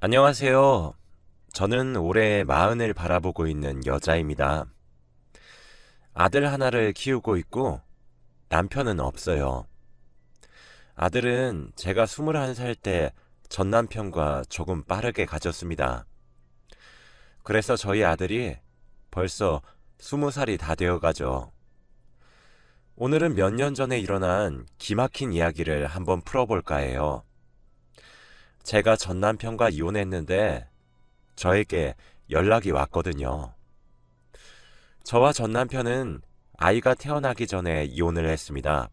안녕하세요. 저는 올해 마흔을 바라보고 있는 여자입니다. 아들 하나를 키우고 있고 남편은 없어요. 아들은 제가 21살 때 전 남편과 조금 빠르게 가졌습니다. 그래서 저희 아들이 벌써 20살이 다 되어 가죠. 오늘은 몇 년 전에 일어난 기막힌 이야기를 한번 풀어볼까 해요. 제가 전 남편과 이혼했는데 저에게 연락이 왔거든요. 저와 전 남편은 아이가 태어나기 전에 이혼을 했습니다.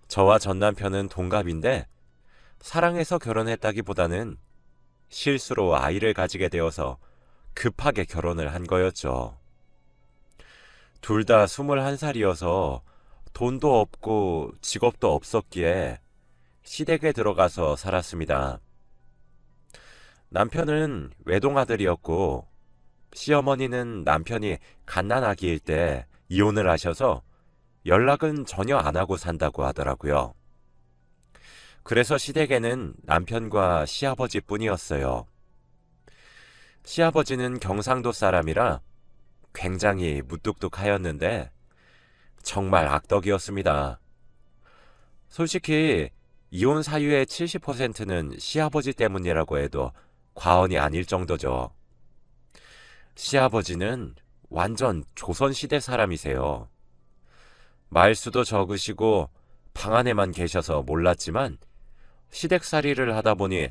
저와 전 남편은 동갑인데 사랑해서 결혼했다기보다는 실수로 아이를 가지게 되어서 급하게 결혼을 한 거였죠. 둘 다 21살이어서 돈도 없고 직업도 없었기에 시댁에 들어가서 살았습니다. 남편은 외동아들이었고 시어머니는 남편이 갓난아기일 때 이혼을 하셔서 연락은 전혀 안 하고 산다고 하더라고요. 그래서 시댁에는 남편과 시아버지 뿐이었어요. 시아버지는 경상도 사람이라 굉장히 무뚝뚝하였는데 정말 악덕이었습니다. 솔직히 이혼 사유의 70%는 시아버지 때문이라고 해도 과언이 아닐 정도죠. 시아버지는 완전 조선시대 사람이세요. 말수도 적으시고 방 안에만 계셔서 몰랐지만 시댁살이를 하다 보니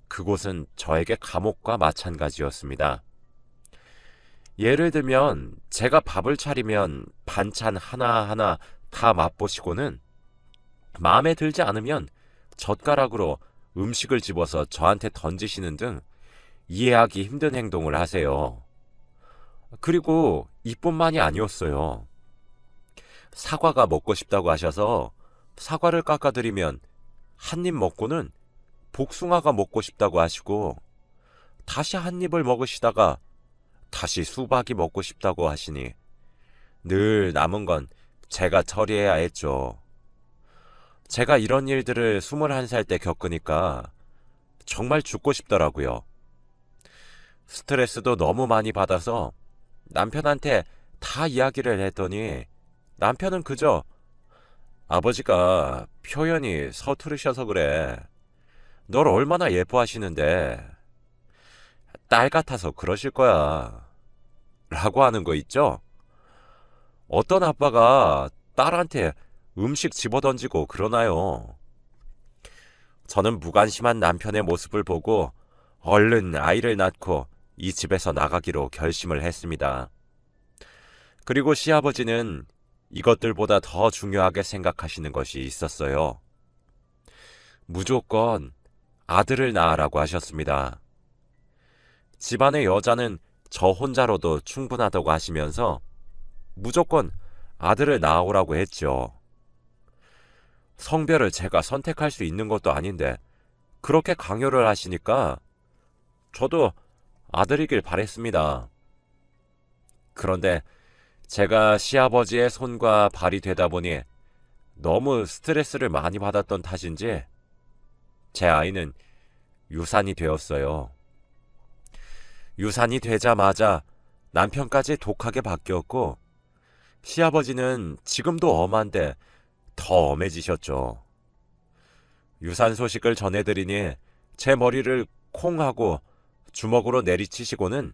그곳은 저에게 감옥과 마찬가지였습니다. 예를 들면 제가 밥을 차리면 반찬 하나하나 다 맛보시고는 마음에 들지 않으면 젓가락으로 음식을 집어서 저한테 던지시는 등 이해하기 힘든 행동을 하세요. 그리고 이뿐만이 아니었어요. 사과가 먹고 싶다고 하셔서 사과를 깎아드리면 한 입 먹고는 복숭아가 먹고 싶다고 하시고 다시 한 입을 먹으시다가 다시 수박이 먹고 싶다고 하시니 늘 남은 건 제가 처리해야 했죠. 제가 이런 일들을 21살 때 겪으니까 정말 죽고 싶더라고요. 스트레스도 너무 많이 받아서 남편한테 다 이야기를 했더니 남편은 그저 아버지가 표현이 서투르셔서 그래. 널 얼마나 예뻐하시는데 딸 같아서 그러실 거야. 라고 하는 거 있죠? 어떤 아빠가 딸한테 음식 집어던지고 그러나요? 저는 무관심한 남편의 모습을 보고 얼른 아이를 낳고 이 집에서 나가기로 결심을 했습니다. 그리고 시아버지는 이것들보다 더 중요하게 생각하시는 것이 있었어요. 무조건 아들을 낳으라고 하셨습니다. 집안의 여자는 저 혼자로도 충분하다고 하시면서 무조건 아들을 낳으라고 했죠. 성별을 제가 선택할 수 있는 것도 아닌데 그렇게 강요를 하시니까 저도 아들이길 바랬습니다. 그런데 제가 시아버지의 손과 발이 되다 보니 너무 스트레스를 많이 받았던 탓인지 제 아이는 유산이 되었어요. 유산이 되자마자 남편까지 독하게 바뀌었고 시아버지는 지금도 엄한데 더 엄해지셨죠. 유산 소식을 전해드리니 제 머리를 콩 하고 주먹으로 내리치시고는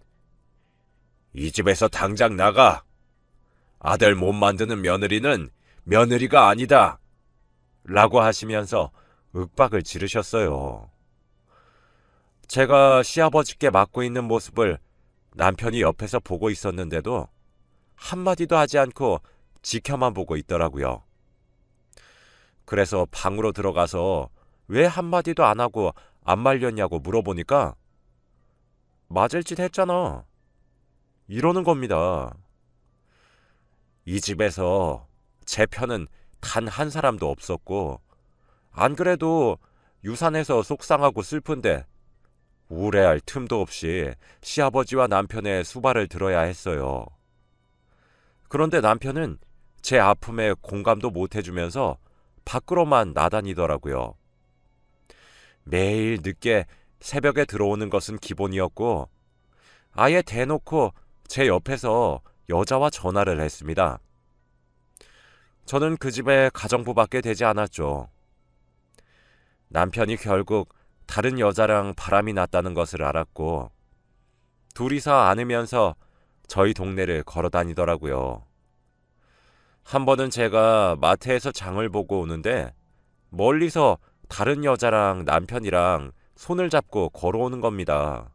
이 집에서 당장 나가! 아들 못 만드는 며느리는 며느리가 아니다! 라고 하시면서 윽박을 지르셨어요. 제가 시아버지께 맞고 있는 모습을 남편이 옆에서 보고 있었는데도 한마디도 하지 않고 지켜만 보고 있더라고요. 그래서 방으로 들어가서 왜 한마디도 안 하고 안 말렸냐고 물어보니까 맞을 짓 했잖아. 이러는 겁니다. 이 집에서 제 편은 단 한 사람도 없었고 안 그래도 유산해서 속상하고 슬픈데 우울해할 틈도 없이 시아버지와 남편의 수발을 들어야 했어요. 그런데 남편은 제 아픔에 공감도 못 해주면서 밖으로만 나다니더라고요. 매일 늦게 새벽에 들어오는 것은 기본이었고 아예 대놓고 제 옆에서 여자와 전화를 했습니다. 저는 그 집에 가정부밖에 되지 않았죠. 남편이 결국 다른 여자랑 바람이 났다는 것을 알았고 둘이서 안으면서 저희 동네를 걸어 다니더라고요. 한 번은 제가 마트에서 장을 보고 오는데 멀리서 다른 여자랑 남편이랑 손을 잡고 걸어오는 겁니다.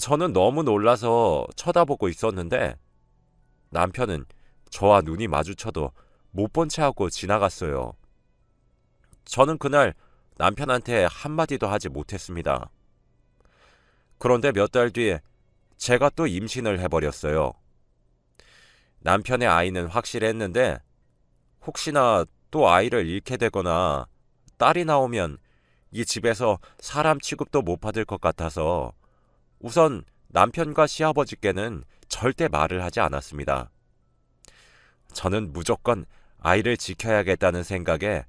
저는 너무 놀라서 쳐다보고 있었는데 남편은 저와 눈이 마주쳐도 못 본 채 하고 지나갔어요. 저는 그날 남편한테 한마디도 하지 못했습니다. 그런데 몇 달 뒤에 제가 또 임신을 해버렸어요. 남편의 아이는 확실했는데 혹시나 또 아이를 잃게 되거나 딸이 나오면 이 집에서 사람 취급도 못 받을 것 같아서 우선 남편과 시아버지께는 절대 말을 하지 않았습니다. 저는 무조건 아이를 지켜야겠다는 생각에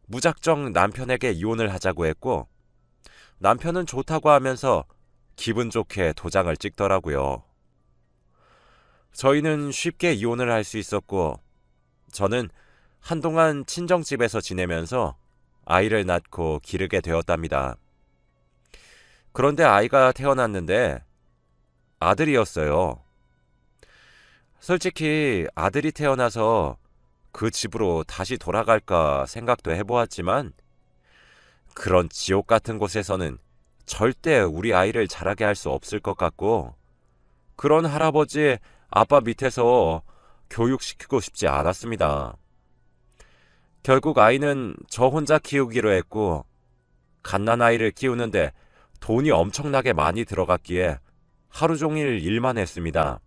무작정 남편에게 이혼을 하자고 했고 남편은 좋다고 하면서 기분 좋게 도장을 찍더라고요. 저희는 쉽게 이혼을 할 수 있었고 저는 한동안 친정집에서 지내면서 아이를 낳고 기르게 되었답니다. 그런데 아이가 태어났는데 아들이었어요. 솔직히 아들이 태어나서 그 집으로 다시 돌아갈까 생각도 해보았지만 그런 지옥 같은 곳에서는 절대 우리 아이를 자라게 할 수 없을 것 같고 그런 할아버지, 아빠 밑에서 교육시키고 싶지 않았습니다. 결국 아이는 저 혼자 키우기로 했고 갓난아이를 키우는데 돈이 엄청나게 많이 들어갔기에 하루 종일 일만 했습니다.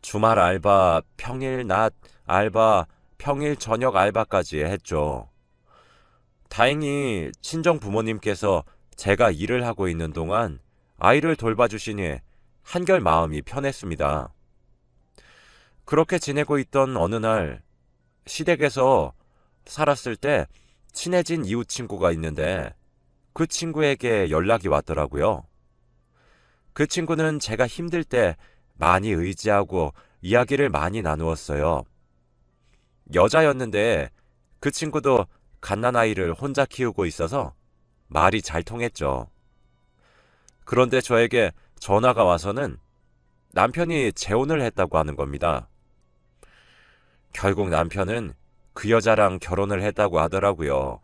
주말 알바, 평일 낮 알바, 평일 저녁 알바까지 했죠. 다행히 친정 부모님께서 제가 일을 하고 있는 동안 아이를 돌봐주시니 한결 마음이 편했습니다. 그렇게 지내고 있던 어느 날 시댁에서 살았을 때 친해진 이웃 친구가 있는데 그 친구에게 연락이 왔더라고요. 그 친구는 제가 힘들 때 많이 의지하고 이야기를 많이 나누었어요. 여자였는데 그 친구도 갓난아이를 혼자 키우고 있어서 말이 잘 통했죠. 그런데 저에게 전화가 와서는 남편이 재혼을 했다고 하는 겁니다. 결국 남편은 그 여자랑 결혼을 했다고 하더라고요.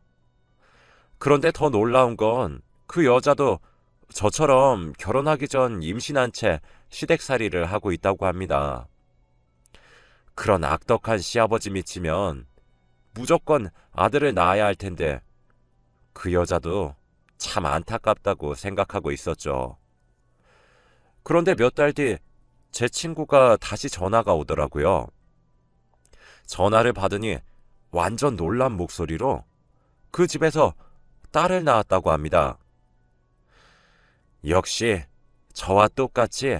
그런데 더 놀라운 건 그 여자도 저처럼 결혼하기 전 임신한 채 시댁살이를 하고 있다고 합니다. 그런 악덕한 시아버지 미치면 무조건 아들을 낳아야 할 텐데 그 여자도 참 안타깝다고 생각하고 있었죠. 그런데 몇 달 뒤 제 친구가 다시 전화가 오더라고요. 전화를 받으니 완전 놀란 목소리로 그 집에서 딸을 낳았다고 합니다. 역시 저와 똑같이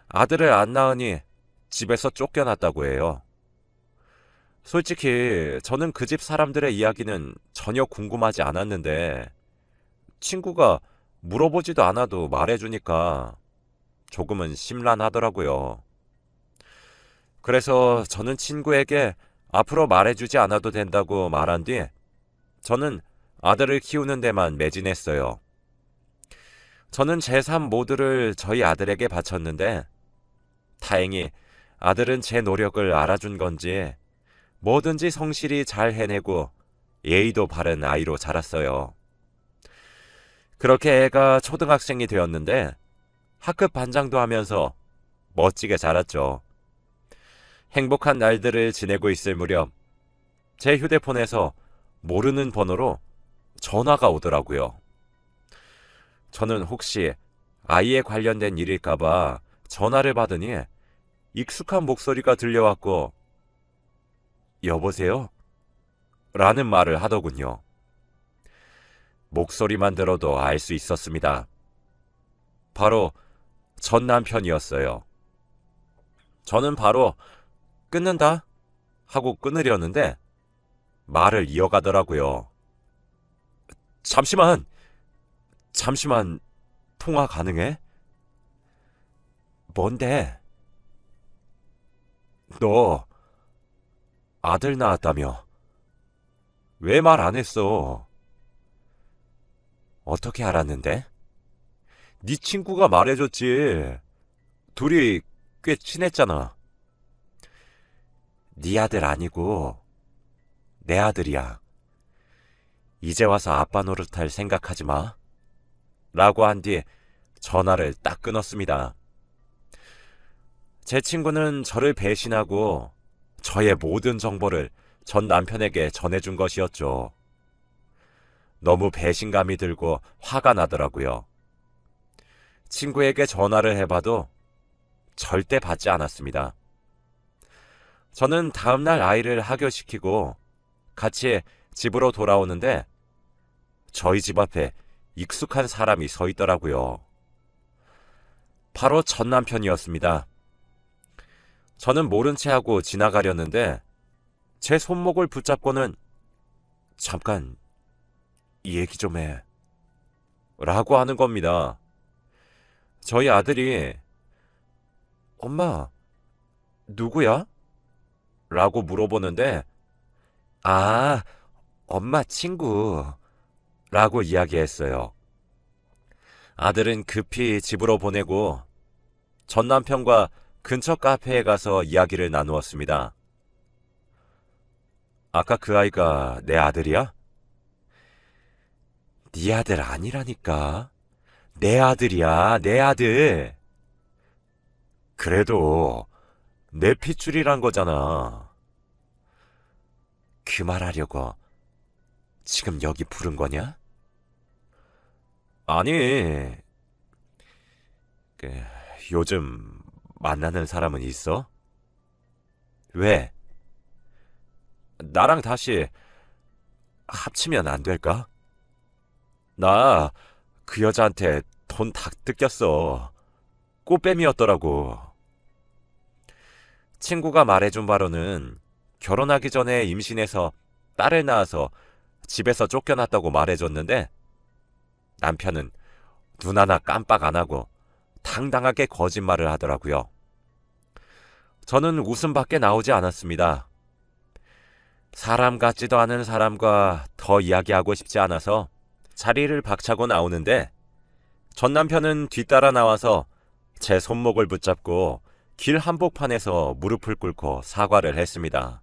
아들을 안 낳으니 집에서 쫓겨났다고 해요. 솔직히 저는 그 집 사람들의 이야기는 전혀 궁금하지 않았는데 친구가 물어보지도 않아도 말해주니까 조금은 심란하더라고요. 그래서 저는 친구에게 앞으로 말해주지 않아도 된다고 말한 뒤 저는 아들을 키우는 데만 매진했어요. 저는 제 삶 모두를 저희 아들에게 바쳤는데 다행히 아들은 제 노력을 알아준 건지 뭐든지 성실히 잘 해내고 예의도 바른 아이로 자랐어요. 그렇게 애가 초등학생이 되었는데 학급 반장도 하면서 멋지게 자랐죠. 행복한 날들을 지내고 있을 무렵 제 휴대폰에서 모르는 번호로 전화가 오더라고요. 저는 혹시 아이에 관련된 일일까봐 전화를 받으니 익숙한 목소리가 들려왔고 여보세요? 라는 말을 하더군요. 목소리만 들어도 알 수 있었습니다. 바로 전 남편이었어요. 저는 바로 끊는다 하고 끊으려는데 말을 이어가더라고요. 잠시만! 잠시만, 통화 가능해? 뭔데? 너 아들 낳았다며? 왜 말 안 했어? 어떻게 알았는데? 네 친구가 말해줬지. 둘이 꽤 친했잖아. 네 아들 아니고 내 아들이야. 이제 와서 아빠 노릇할 생각하지 마. 라고 한 뒤 전화를 딱 끊었습니다. 제 친구는 저를 배신하고 저의 모든 정보를 전 남편에게 전해준 것이었죠. 너무 배신감이 들고 화가 나더라고요. 친구에게 전화를 해봐도 절대 받지 않았습니다. 저는 다음날 아이를 하교시키고 같이 집으로 돌아오는데 저희 집 앞에 익숙한 사람이 서 있더라고요. 바로 전 남편이었습니다. 저는 모른 채 하고 지나가려는데 제 손목을 붙잡고는 잠깐 이 얘기 좀 해. 라고 하는 겁니다. 저희 아들이 엄마, 누구야? 라고 물어보는데 아, 엄마 친구 라고 이야기했어요. 아들은 급히 집으로 보내고 전 남편과 근처 카페에 가서 이야기를 나누었습니다. 아까 그 아이가 내 아들이야? 네 아들 아니라니까. 내 아들이야, 내 아들. 그래도 내 핏줄이란 거잖아. 그 말하려고 지금 여기 부른 거냐? 아니, 요즘 만나는 사람은 있어? 왜? 나랑 다시 합치면 안 될까? 나 그 여자한테 돈 다 뜯겼어. 꽃뱀이었더라고. 친구가 말해준 바로는 결혼하기 전에 임신해서 딸을 낳아서 집에서 쫓겨났다고 말해줬는데 남편은 눈 하나 깜빡 안 하고 당당하게 거짓말을 하더라고요. 저는 웃음밖에 나오지 않았습니다. 사람 같지도 않은 사람과 더 이야기하고 싶지 않아서 자리를 박차고 나오는데 전 남편은 뒤따라 나와서 제 손목을 붙잡고 길 한복판에서 무릎을 꿇고 사과를 했습니다.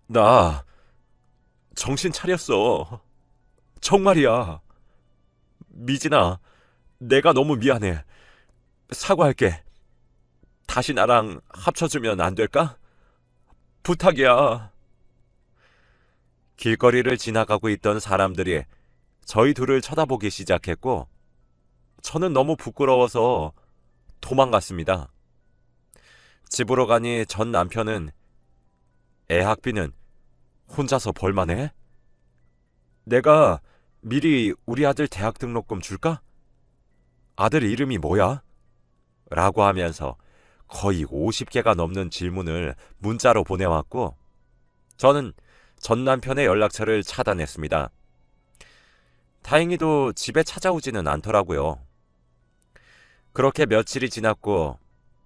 나 정신 차렸어. 정말이야. 미진아, 내가 너무 미안해. 사과할게. 다시 나랑 합쳐주면 안 될까? 부탁이야. 길거리를 지나가고 있던 사람들이 저희 둘을 쳐다보기 시작했고 저는 너무 부끄러워서 도망갔습니다. 집으로 가니 전 남편은 애 학비는 혼자서 벌만해? 내가 미리 우리 아들 대학 등록금 줄까? 아들 이름이 뭐야? 라고 하면서 거의 50개가 넘는 질문을 문자로 보내왔고 저는 전 남편의 연락처를 차단했습니다. 다행히도 집에 찾아오지는 않더라고요. 그렇게 며칠이 지났고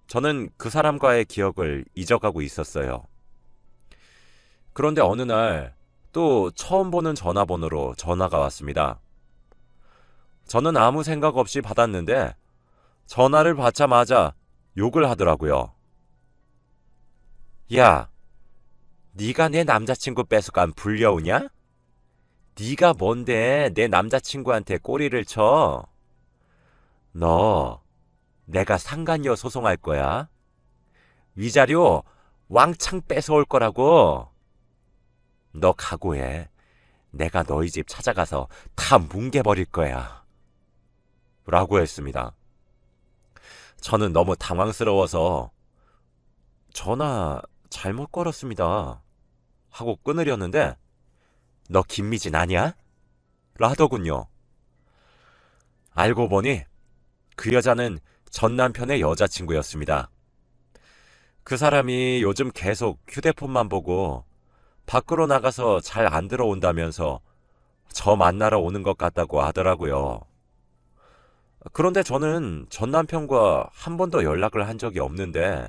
저는 그 사람과의 기억을 잊어가고 있었어요. 그런데 어느 날 또 처음 보는 전화번호로 전화가 왔습니다. 저는 아무 생각 없이 받았는데 전화를 받자마자 욕을 하더라고요. 야, 네가 내 남자친구 뺏어간 불려우냐? 네가 뭔데 내 남자친구한테 꼬리를 쳐? 너 내가 상간녀 소송할 거야. 위자료 왕창 뺏어올 거라고. 너 각오해. 내가 너희 집 찾아가서 다 뭉개버릴 거야. 라고 했습니다. 저는 너무 당황스러워서 전화 잘못 걸었습니다. 하고 끊으려는데 너 김미진 아니야? 라더군요. 알고 보니 그 여자는 전 남편의 여자친구였습니다. 그 사람이 요즘 계속 휴대폰만 보고 밖으로 나가서 잘 안 들어온다면서 저 만나러 오는 것 같다고 하더라고요. 그런데 저는 전 남편과 한 번도 연락을 한 적이 없는데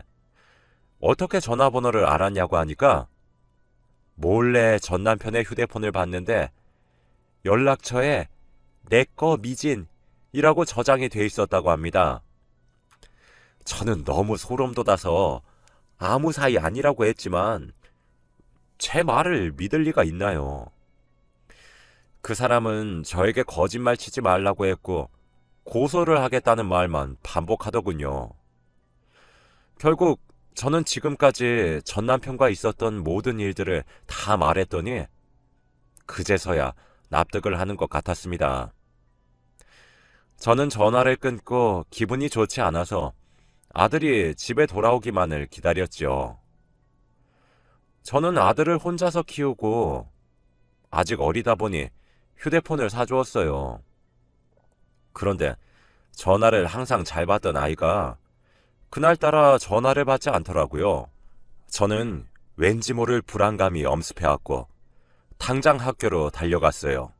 어떻게 전화번호를 알았냐고 하니까 몰래 전 남편의 휴대폰을 봤는데 연락처에 내 거 미진이라고 저장이 돼 있었다고 합니다. 저는 너무 소름 돋아서 아무 사이 아니라고 했지만 제 말을 믿을 리가 있나요? 그 사람은 저에게 거짓말 치지 말라고 했고 고소를 하겠다는 말만 반복하더군요. 결국 저는 지금까지 전 남편과 있었던 모든 일들을 다 말했더니 그제서야 납득을 하는 것 같았습니다. 저는 전화를 끊고 기분이 좋지 않아서 아들이 집에 돌아오기만을 기다렸죠. 저는 아들을 혼자서 키우고 아직 어리다 보니 휴대폰을 사주었어요. 그런데 전화를 항상 잘 받던 아이가 그날따라 전화를 받지 않더라고요. 저는 왠지 모를 불안감이 엄습해왔고 당장 학교로 달려갔어요.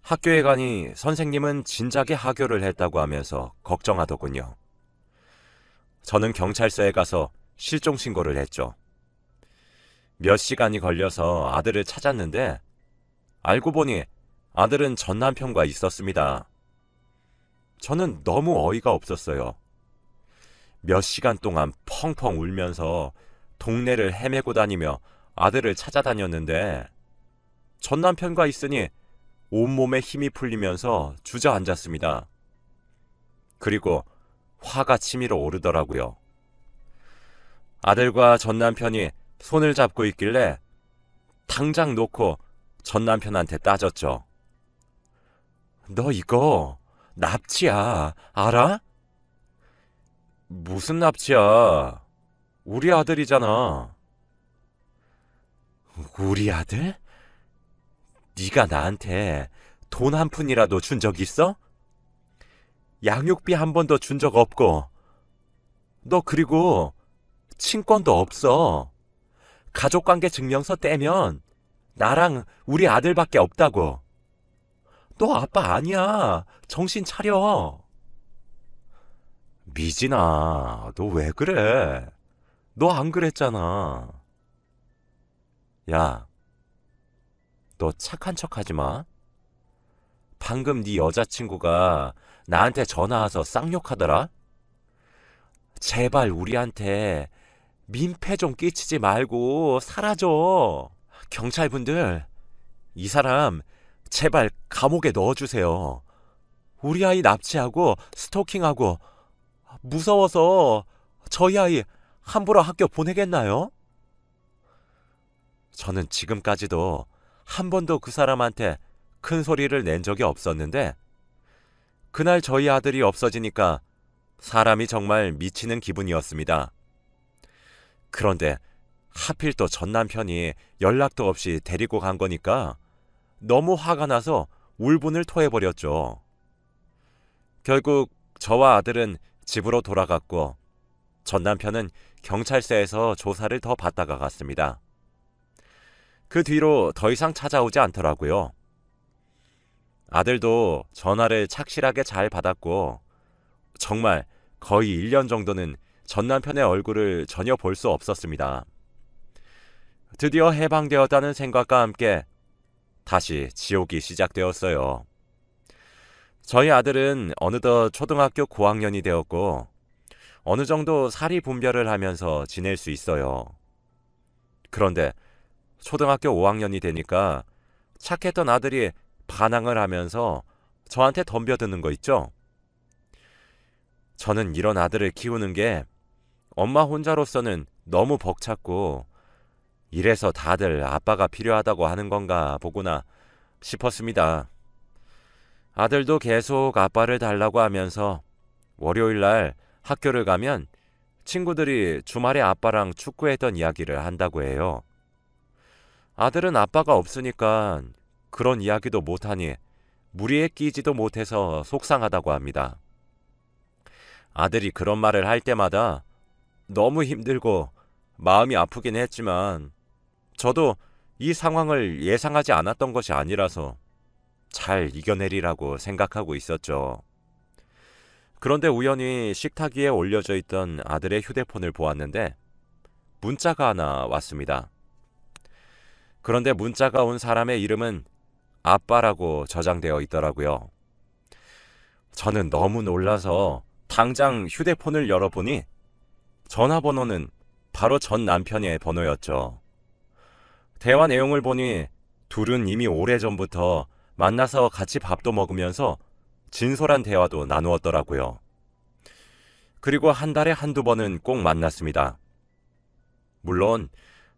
학교에 가니 선생님은 진작에 하교를 했다고 하면서 걱정하더군요. 저는 경찰서에 가서 실종 신고를 했죠. 몇 시간이 걸려서 아들을 찾았는데 알고 보니 아들은 전 남편과 있었습니다. 저는 너무 어이가 없었어요. 몇 시간 동안 펑펑 울면서 동네를 헤매고 다니며 아들을 찾아다녔는데 전 남편과 있으니 온몸에 힘이 풀리면서 주저앉았습니다. 그리고 화가 치밀어 오르더라고요. 아들과 전 남편이 손을 잡고 있길래 당장 놓고 전 남편한테 따졌죠. 너 이거 납치야, 알아? 무슨 납치야? 우리 아들이잖아. 우리 아들? 네가 나한테 돈 한 푼이라도 준 적 있어? 양육비 한 번도 준 적 없고 너 그리고 친권도 없어. 가족관계 증명서 떼면 나랑 우리 아들밖에 없다고. 너 아빠 아니야. 정신 차려. 미진아, 너 왜 그래? 너 안 그랬잖아. 야, 너 착한 척 하지 마. 방금 네 여자친구가 나한테 전화 와서 쌍욕하더라. 제발 우리한테 민폐 좀 끼치지 말고 사라져. 경찰분들, 이 사람 제발 감옥에 넣어주세요. 우리 아이 납치하고 스토킹하고 무서워서 저희 아이 함부로 학교 보내겠나요? 저는 지금까지도 한 번도 그 사람한테 큰 소리를 낸 적이 없었는데 그날 저희 아들이 없어지니까 사람이 정말 미치는 기분이었습니다. 그런데 하필 또 전 남편이 연락도 없이 데리고 간 거니까 너무 화가 나서 울분을 토해버렸죠. 결국 저와 아들은 집으로 돌아갔고 전 남편은 경찰서에서 조사를 더 받다가 갔습니다. 그 뒤로 더 이상 찾아오지 않더라고요. 아들도 전화를 착실하게 잘 받았고 정말 거의 1년 정도는 전 남편의 얼굴을 전혀 볼 수 없었습니다. 드디어 해방되었다는 생각과 함께 다시 지옥이 시작되었어요. 저희 아들은 어느덧 초등학교 고학년이 되었고 어느 정도 사리 분별을 하면서 지낼 수 있어요. 그런데 초등학교 5학년이 되니까 착했던 아들이 반항을 하면서 저한테 덤벼드는 거 있죠? 저는 이런 아들을 키우는 게 엄마 혼자로서는 너무 벅찼고 이래서 다들 아빠가 필요하다고 하는 건가 보구나 싶었습니다. 아들도 계속 아빠를 달라고 하면서 월요일날 학교를 가면 친구들이 주말에 아빠랑 축구했던 이야기를 한다고 해요. 아들은 아빠가 없으니까 그런 이야기도 못하니 무리에 끼지도 못해서 속상하다고 합니다. 아들이 그런 말을 할 때마다 너무 힘들고 마음이 아프긴 했지만 저도 이 상황을 예상하지 않았던 것이 아니라서 잘 이겨내리라고 생각하고 있었죠. 그런데 우연히 식탁 위에 올려져 있던 아들의 휴대폰을 보았는데 문자가 하나 왔습니다. 그런데 문자가 온 사람의 이름은 아빠라고 저장되어 있더라고요. 저는 너무 놀라서 당장 휴대폰을 열어보니 전화번호는 바로 전 남편의 번호였죠. 대화 내용을 보니 둘은 이미 오래전부터 만나서 같이 밥도 먹으면서 진솔한 대화도 나누었더라고요. 그리고 한 달에 한두 번은 꼭 만났습니다. 물론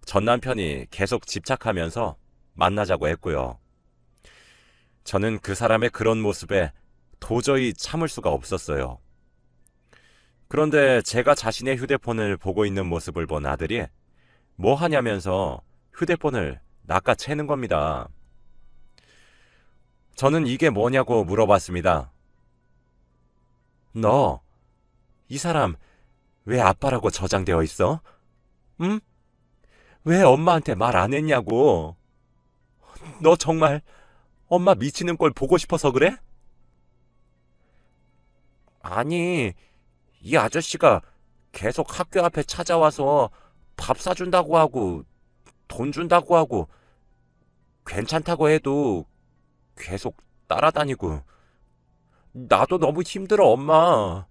전 남편이 계속 집착하면서 만나자고 했고요. 저는 그 사람의 그런 모습에 도저히 참을 수가 없었어요. 그런데 제가 자신의 휴대폰을 보고 있는 모습을 본 아들이 뭐 하냐면서 휴대폰을 낚아채는 겁니다. 저는 이게 뭐냐고 물어봤습니다. 너, 이 사람 왜 아빠라고 저장되어 있어? 응? 왜 엄마한테 말 안 했냐고. 너 정말 엄마 미치는 걸 보고 싶어서 그래? 아니, 이 아저씨가 계속 학교 앞에 찾아와서 밥 사준다고 하고 돈 준다고 하고 괜찮다고 해도 계속 따라다니고 나도 너무 힘들어 엄마.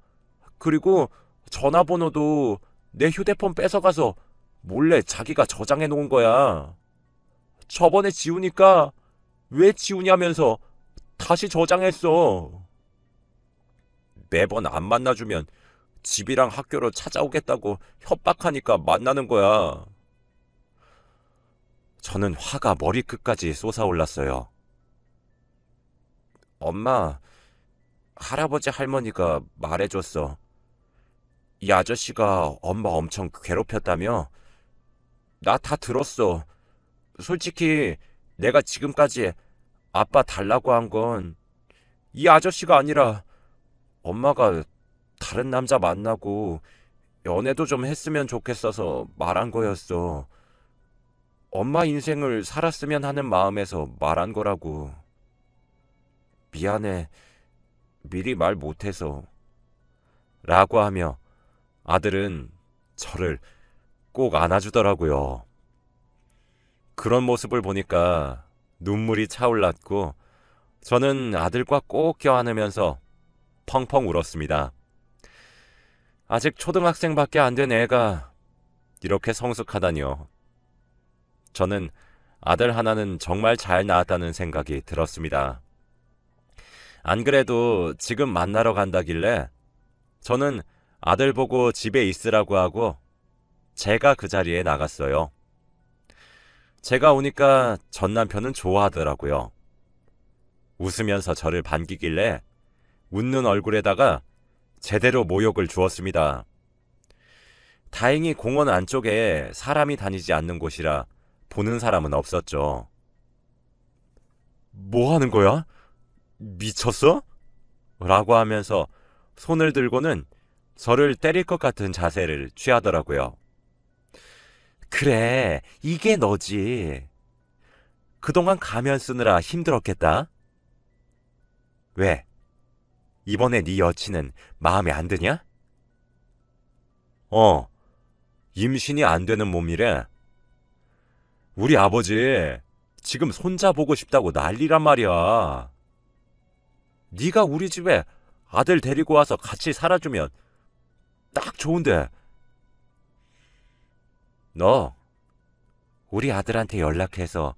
그리고 전화번호도 내 휴대폰 뺏어가서 몰래 자기가 저장해 놓은 거야. 저번에 지우니까 왜 지우냐면서 다시 저장했어. 매번 안 만나주면 집이랑 학교로 찾아오겠다고 협박하니까 만나는 거야. 저는 화가 머리끝까지 솟아올랐어요. 엄마, 할아버지 할머니가 말해줬어. 이 아저씨가 엄마 엄청 괴롭혔다며? 나 다 들었어. 솔직히 내가 지금까지 아빠 달라고 한 건 이 아저씨가 아니라 엄마가 다른 남자 만나고 연애도 좀 했으면 좋겠어서 말한 거였어. 엄마 인생을 살았으면 하는 마음에서 말한 거라고. 미안해. 미리 말 못해서. 라고 하며 아들은 저를 꼭 안아주더라고요. 그런 모습을 보니까 눈물이 차올랐고 저는 아들과 꼭 껴안으면서 펑펑 울었습니다. 아직 초등학생밖에 안 된 애가 이렇게 성숙하다니요. 저는 아들 하나는 정말 잘 낳았다는 생각이 들었습니다. 안 그래도 지금 만나러 간다길래 저는 아들 보고 집에 있으라고 하고 제가 그 자리에 나갔어요. 제가 오니까 전 남편은 좋아하더라고요. 웃으면서 저를 반기길래 웃는 얼굴에다가 제대로 모욕을 주었습니다. 다행히 공원 안쪽에 사람이 다니지 않는 곳이라 보는 사람은 없었죠. 뭐 하는 거야? 미쳤어? 라고 하면서 손을 들고는 저를 때릴 것 같은 자세를 취하더라고요. 그래, 이게 너지. 그동안 가면 쓰느라 힘들었겠다. 왜? 이번에 네 여친은 마음에 안 드냐? 임신이 안 되는 몸이래. 우리 아버지 지금 손자 보고 싶다고 난리란 말이야. 네가 우리 집에 아들 데리고 와서 같이 살아주면 딱 좋은데. 너 우리 아들한테 연락해서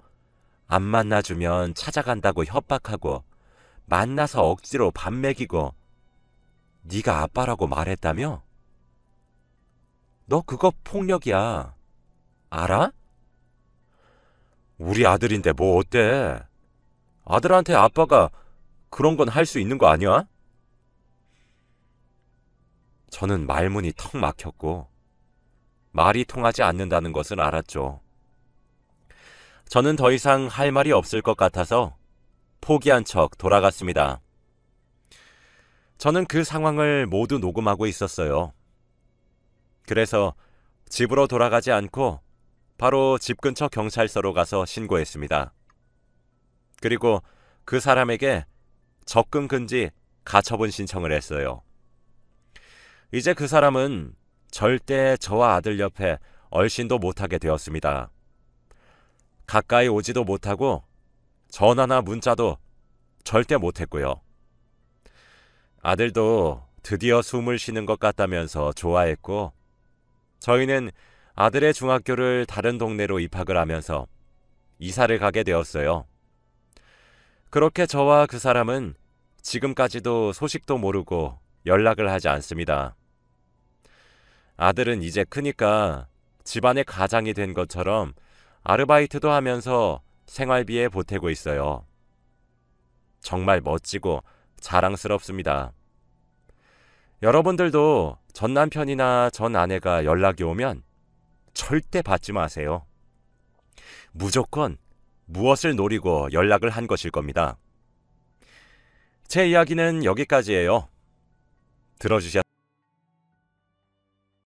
안 만나주면 찾아간다고 협박하고 만나서 억지로 밥 먹이고 네가 아빠라고 말했다며? 너 그거 폭력이야. 알아? 우리 아들인데 뭐 어때? 아들한테 아빠가 그런 건 할 수 있는 거 아니야? 저는 말문이 턱 막혔고 말이 통하지 않는다는 것을 알았죠. 저는 더 이상 할 말이 없을 것 같아서 포기한 척 돌아갔습니다. 저는 그 상황을 모두 녹음하고 있었어요. 그래서 집으로 돌아가지 않고 바로 집 근처 경찰서로 가서 신고했습니다. 그리고 그 사람에게 접근 금지 가처분 신청을 했어요. 이제 그 사람은 절대 저와 아들 옆에 얼씬도 못하게 되었습니다. 가까이 오지도 못하고 전화나 문자도 절대 못했고요. 아들도 드디어 숨을 쉬는 것 같다면서 좋아했고, 저희는 아들의 중학교를 다른 동네로 입학을 하면서 이사를 가게 되었어요. 그렇게 저와 그 사람은 지금까지도 소식도 모르고 연락을 하지 않습니다. 아들은 이제 크니까 집안의 가장이 된 것처럼 아르바이트도 하면서 생활비에 보태고 있어요. 정말 멋지고 자랑스럽습니다. 여러분들도 전 남편이나 전 아내가 연락이 오면 절대 받지 마세요. 무조건 무엇을 노리고 연락을 한 것일 겁니다. 제 이야기는 여기까지예요. 들어주셔서